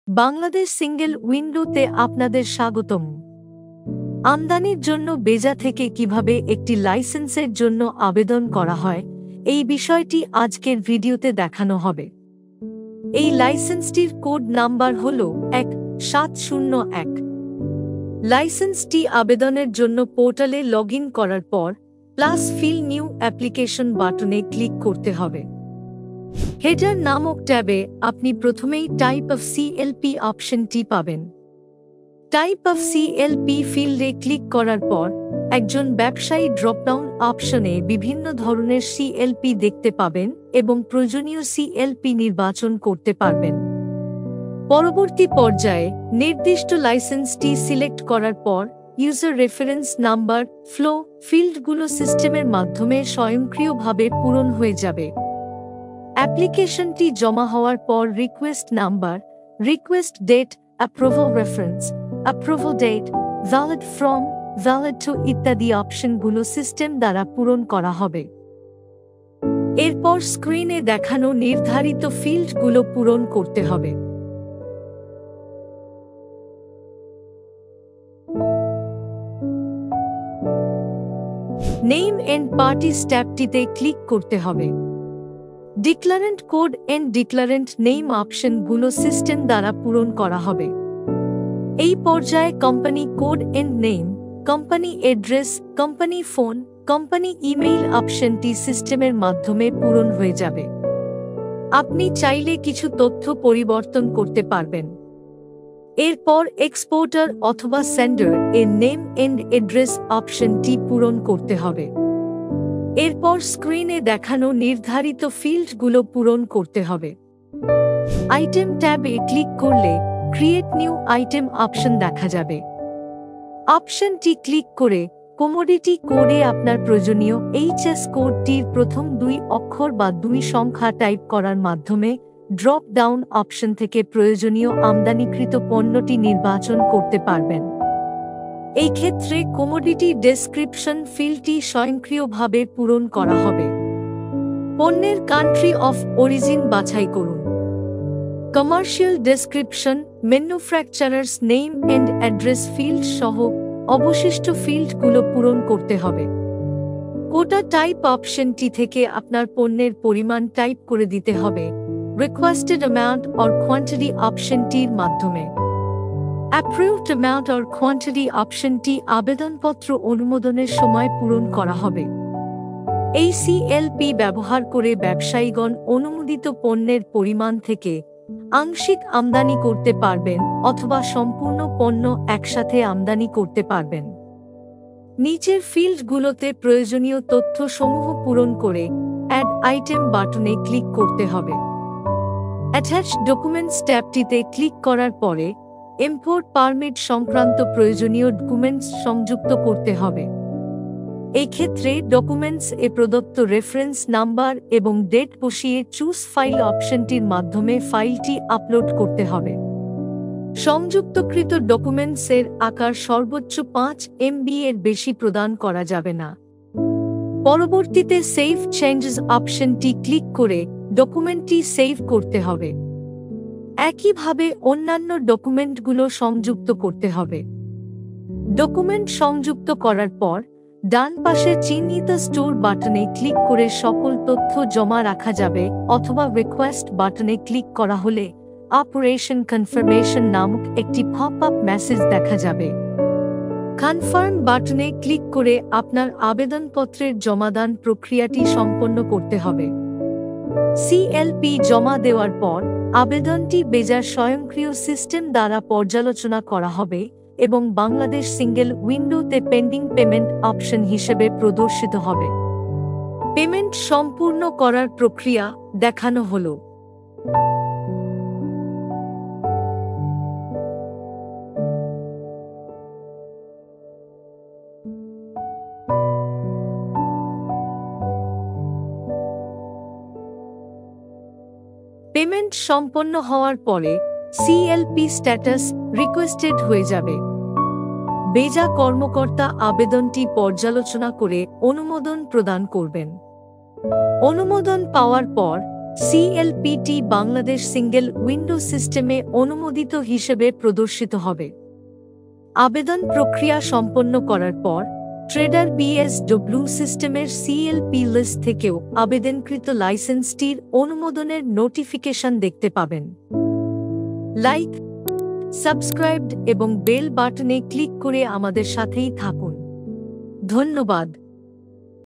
Bangladesh single উইন্ডোতে আপনাদের স্বাগতম। আমদানির জন্য বেজা থেকে কিভাবে একটি লাইসেন্সের জন্য আবেদন করা হয়, এই বিষয়টি আজকের ভিডিওতে দেখানো হবে। এই লাইসেন্সটির কোড নাম্বার হল 1701। লাইসেন্সটি আবেদনের জন্য পোর্টালে লগইন করার পর +ফিল নিউ অ্যাপ্লিকেশন বাটনে ক্লিক করতে হবে। হেডার নামক ট্যাবে আপনি প্রথমেই টাইপ অফ সিএলপি অপশনটি পাবেন। টাইপ অফ সিএলপি ফিল্ডে ক্লিক করার পর একজন ব্যবসায়ী ড্রপডাউন অপশনে বিভিন্ন ধরনের সিএলপি দেখতে পাবেন এবং প্রয়োজনীয় সিএলপি নির্বাচন করতে পারবেন। পরবর্তী পর্যায়ে নির্দিষ্ট লাইসেন্সটি সিলেক্ট করার পর ইউজার রেফারেন্স নাম্বার ফ্লো ফিল্ডগুলো সিস্টেমের মাধ্যমে স্বয়ংক্রিয়ভাবে পূরণ হয়ে যাবে। অ্যাপ্লিকেশনটি জমা হওয়ার পর request number, request date, approval reference, approval date, valid from, valid to ইত্যাদি অপশনগুলো সিস্টেম দ্বারা পূরণ করা হবে। এরপর স্ক্রিনে দেখানো নির্ধারিত ফিল্ডগুলো পূরণ করতে হবে। নেম এন্ড পার্টি ট্যাবটিতে ক্লিক করতে হবে। ডিক্লারেন্ট কোড এন্ড ডিক্লারেন্ট নেম অপশনগুলো সিস্টেম দ্বারা পূরণ করা হবে। এই পর্যায়ে company code end name, company address, company phone, company email অপশনটি সিস্টেমের মাধ্যমে পূরণ হয়ে যাবে। আপনি চাইলে কিছু তথ্য পরিবর্তন করতে পারবেন। এরপর এক্সপোর্টার অথবা সেন্ডার এর নেম এন্ড অ্যাড্রেস অপশনটি পূরণ করতে হবে। এরপর স্ক্রিনে দেখানো নির্ধারিত ফিল্ডগুলো পূরণ করতে হবে। আইটেম ট্যাবে ক্লিক করলে ক্রিয়েট নিউ আইটেম অপশন দেখা যাবে। অপশনটি ক্লিক করে কমোডিটি কোডে আপনার প্রয়োজনীয় এইচএস কোডটির প্রথম 2 অক্ষর বা 2 সংখ্যা টাইপ করার মাধ্যমে ড্রপ ডাউন অপশন থেকে প্রয়োজনীয় আমদানিকৃত পণ্যটি নির্বাচন করতে পারবেন। এই ক্ষেত্রে কমোডিটি ডেসক্রিপশন ফিল্ডটি স্বয়ংক্রিয়ভাবে পূরণ করা হবে। পণ্যের কান্ট্রি অফ অরিজিন বাছাই করুন। Commercial description, manufacturers name and address field সহ অবশিষ্ট ফিল্ডগুলো পূরণ করতে হবে। কোটা টাইপ অপশনটি থেকে আপনার পণ্যের পরিমাণ টাইপ করে দিতে হবে রিকোয়েস্টেড অ্যামাউন্ট অর কোয়ান্টিটি অপশনটির মাধ্যমে। অ্যাপ্রুভড অ্যামাউন্ট অর কোয়ান্টিটি অপশনটি আবেদনপত্র অনুমোদনের সময় পূরণ করা হবে। এই সিএলপি ব্যবহার করে ব্যবসায়ীগণ অনুমোদিত পণ্যের পরিমাণ থেকে আংশিক আমদানি করতে পারবেন অথবা সম্পূর্ণ পণ্য একসাথে আমদানি করতে পারবেন। নিচের ফিল্ডগুলোতে প্রয়োজনীয় তথ্যসমূহ পূরণ করে অ্যাড আইটেম বাটনে ক্লিক করতে হবে। অ্যাটাচড ডকুমেন্টস ট্যাবটিতে ক্লিক করার পরে ইম্পোর্ট পারমিট সংক্রান্ত প্রয়োজনীয় ডকুমেন্টস সংযুক্ত করতে হবে। এই ক্ষেত্রে ডকুমেন্টস এ প্রদত্ত রেফারেন্স নাম্বার এবং ডেট বসিয়ে চুজ ফাইল অপশনটির মাধ্যমে ফাইলটি আপলোড করতে হবে। সংযুক্তকৃত ডকুমেন্টসের আকার সর্বোচ্চ 5 MB এর বেশি প্রদান করা যাবে না। পরবর্তীতে সেভ চেঞ্জেস অপশনটি ক্লিক করে ডকুমেন্টটি সেভ করতে হবে। একইভাবে অন্যান্য ডকুমেন্টগুলো সংযুক্ত করতে হবে। ডকুমেন্ট সংযুক্ত করার পর ডান পাশে চিহ্নিত স্টোর বাটনে ক্লিক করে সকল তথ্য জমা রাখা যাবে অথবা রিকোয়েস্ট বাটনে ক্লিক করা হলে অপারেশন কনফার্মেশন নামক একটি পপ-আপ মেসেজ দেখা যাবে। কনফার্ম বাটনে ক্লিক করে আপনার আবেদনপত্রের জমাদান প্রক্রিয়াটি সম্পন্ন করতে হবে। সিএলপি জমা দেওয়ার পর আবেদনটি বেজার স্বয়ংক্রিয় সিস্টেম দ্বারা পর্যালোচনা করা হবে এবং বাংলাদেশ সিঙ্গেল উইন্ডোতে পেন্ডিং পেমেন্ট অপশন হিসেবে প্রদর্শিত হবে। পেমেন্ট সম্পূর্ণ করার প্রক্রিয়া দেখানো হলো। পেমেন্ট সম্পন্ন হওয়ার পরে সিএলপি স্ট্যাটাস রিকোয়েস্টেড হয়ে যাবে। বেজা কর্মকর্তা আবেদনটি পর্যালোচনা করে অনুমোদন প্রদান করবেন। অনুমোদন পাওয়ার পর সিএলপিটি বাংলাদেশ সিঙ্গেল উইন্ডো সিস্টেমে অনুমোদিত হিসেবে প্রদর্শিত হবে। আবেদন প্রক্রিয়া সম্পন্ন করার পর ট্রেডার বিএসডব্লিউ সিস্টেমের সিএলপি লিস্ট থেকেও আবেদনকৃত লাইসেন্সটির অনুমোদনের নোটিফিকেশন দেখতে পাবেন। লাইক, সাবস্ক্রাইব এবং বেল বাটনে ক্লিক করে আমাদের সাথেই থাকুন। ধন্যবাদ।